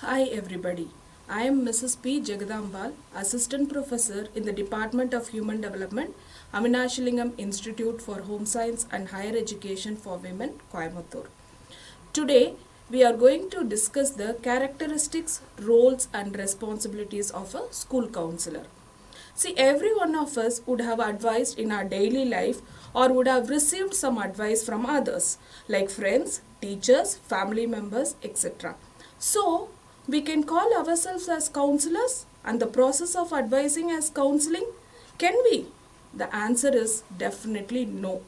Hi everybody, I am Mrs. P. Jagadambal, Assistant Professor in the Department of Human Development, Aminashalingam Institute for Home Science and Higher Education for Women, Coimbatore. Today, we are going to discuss the characteristics, roles and responsibilities of a school counselor. See, every one of us would have advised in our daily life or would have received some advice from others, like friends, teachers, family members, etc. So, we can call ourselves as counselors and the process of advising as counseling. Can we? The answer is definitely no.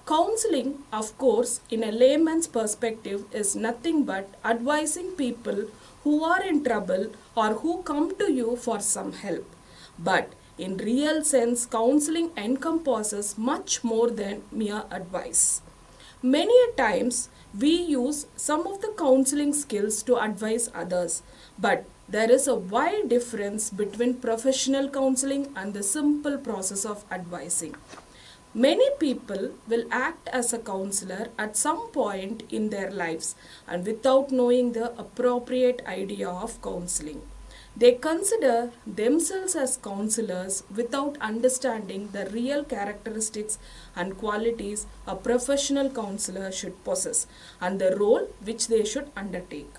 Counseling, of course, in a layman's perspective, is nothing but advising people who are in trouble or who come to you for some help. But in real sense, counseling encompasses much more than mere advice. Many a times, we use some of the counseling skills to advise others, but there is a wide difference between professional counseling and the simple process of advising. Many people will act as a counselor at some point in their lives and without knowing the appropriate idea of counseling. They consider themselves as counselors without understanding the real characteristics and qualities a professional counselor should possess and the role which they should undertake.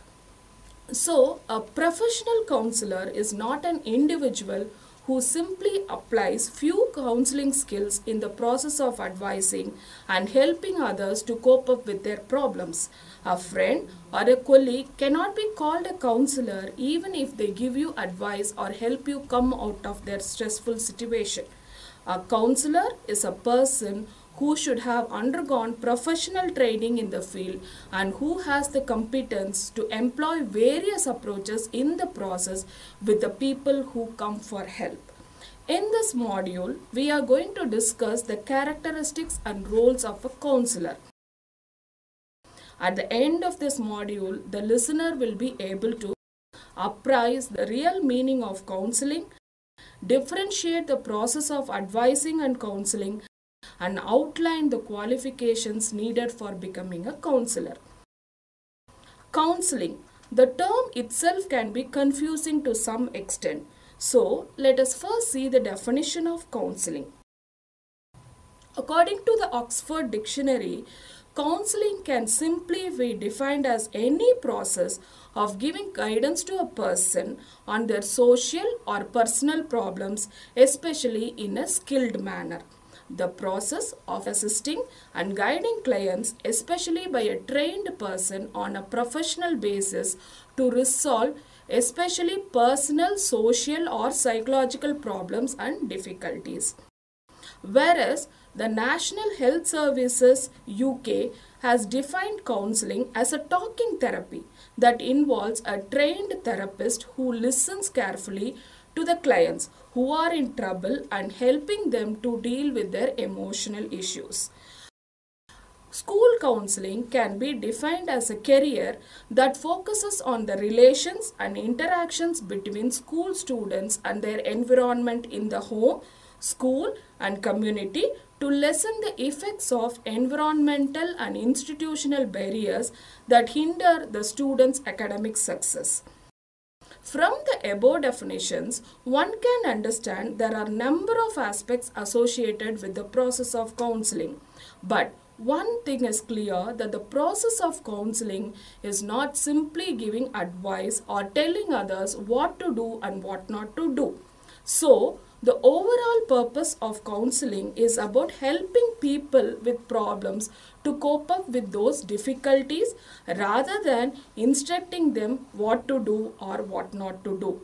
So, a professional counselor is not an individual who simply applies few counseling skills in the process of advising and helping others to cope up with their problems. A friend or a colleague cannot be called a counselor even if they give you advice or help you come out of their stressful situation. A counselor is a person who should have undergone professional training in the field and who has the competence to employ various approaches in the process with the people who come for help. In this module, we are going to discuss the characteristics and roles of a counselor. At the end of this module, the listener will be able to apprise the real meaning of counseling, differentiate the process of advising and counseling, and outline the qualifications needed for becoming a counselor. Counseling. The term itself can be confusing to some extent. So, let us first see the definition of counseling. According to the Oxford Dictionary, counseling can simply be defined as any process of giving guidance to a person on their social or personal problems, especially in a skilled manner. The process of assisting and guiding clients, especially by a trained person on a professional basis, to resolve especially personal, social or psychological problems and difficulties. Whereas the National Health Services UK has defined counseling as a talking therapy that involves a trained therapist who listens carefully to the clients who are in trouble and helping them to deal with their emotional issues. School counseling can be defined as a career that focuses on the relations and interactions between school students and their environment in the home, school and community to lessen the effects of environmental and institutional barriers that hinder the students' academic success. From the above definitions, one can understand there are a number of aspects associated with the process of counseling. But one thing is clear that the process of counseling is not simply giving advice or telling others what to do and what not to do. So, the overall purpose of counseling is about helping people with problems to cope up with those difficulties rather than instructing them what to do or what not to do.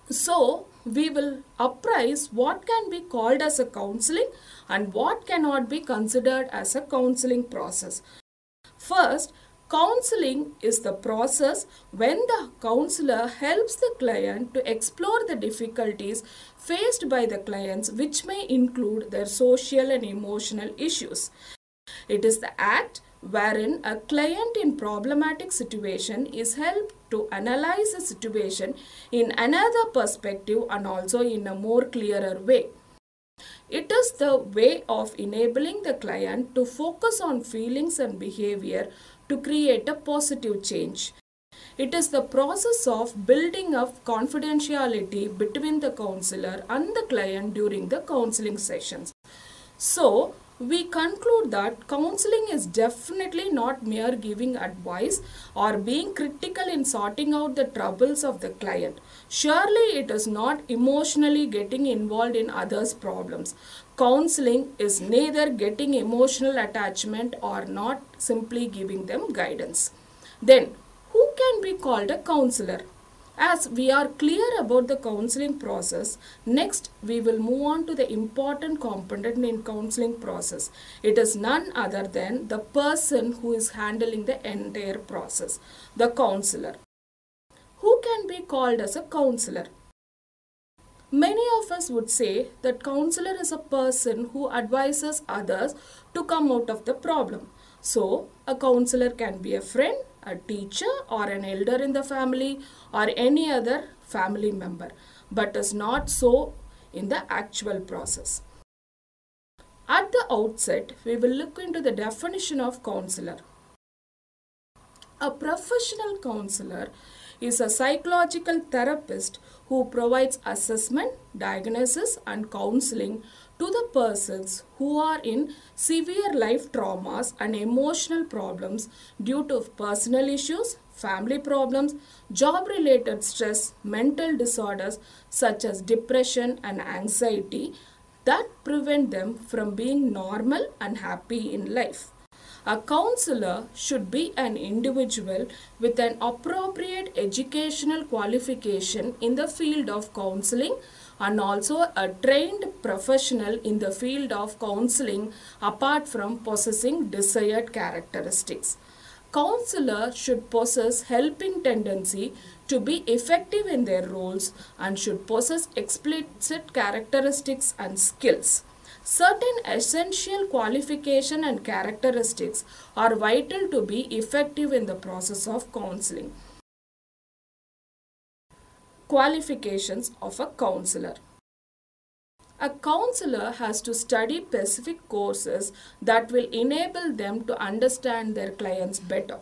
So, we will apprise what can be called as a counseling and what cannot be considered as a counseling process. First, counseling is the process when the counselor helps the client to explore the difficulties faced by the clients, which may include their social and emotional issues. It is the act wherein a client in problematic situation is helped to analyze the situation in another perspective and also in a more clearer way. It is the way of enabling the client to focus on feelings and behavior to create a positive change. It is the process of building up confidentiality between the counselor and the client during the counseling sessions. So, we conclude that counseling is definitely not mere giving advice or being critical in sorting out the troubles of the client. Surely it is not emotionally getting involved in others' problems. Counseling is neither getting emotional attachment or not simply giving them guidance. Then, who can be called a counselor? As we are clear about the counseling process, next we will move on to the important component in counseling process. It is none other than the person who is handling the entire process, the counselor. Who can be called as a counselor? Many of us would say that counselor is a person who advises others to come out of the problem. So, a counselor can be a friend, a teacher, or an elder in the family, or any other family member, but is not so in the actual process. At the outset, we will look into the definition of counselor. A professional counselor is a psychological therapist who provides assessment, diagnosis, and counseling to the persons who are in severe life traumas and emotional problems due to personal issues, family problems, job-related stress, mental disorders such as depression and anxiety that prevent them from being normal and happy in life. A counselor should be an individual with an appropriate educational qualification in the field of counseling and also a trained professional in the field of counseling apart from possessing desired characteristics. Counselor should possess helping tendency to be effective in their roles and should possess explicit characteristics and skills. Certain essential qualification and characteristics are vital to be effective in the process of counseling. Qualifications of a counselor. A counselor has to study specific courses that will enable them to understand their clients better.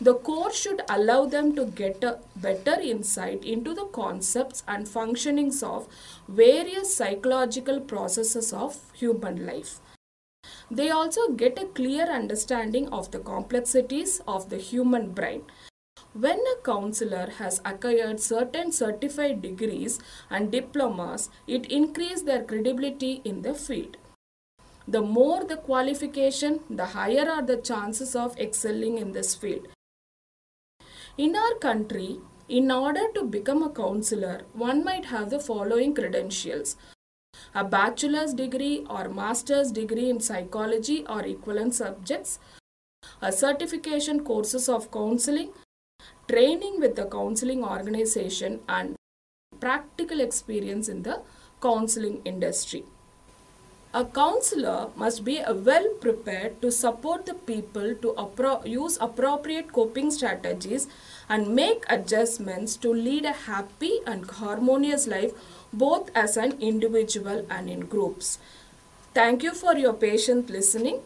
The course should allow them to get a better insight into the concepts and functionings of various psychological processes of human life. They also get a clear understanding of the complexities of the human brain. When a counselor has acquired certain certified degrees and diplomas, it increases their credibility in the field. The more the qualification, the higher are the chances of excelling in this field. In our country, in order to become a counselor, one might have the following credentials: a bachelor's degree or master's degree in psychology or equivalent subjects, a certification courses of counseling, training with the counseling organization, and practical experience in the counseling industry. A counselor must be well prepared to support the people to use appropriate coping strategies and make adjustments to lead a happy and harmonious life both as an individual and in groups. Thank you for your patient listening.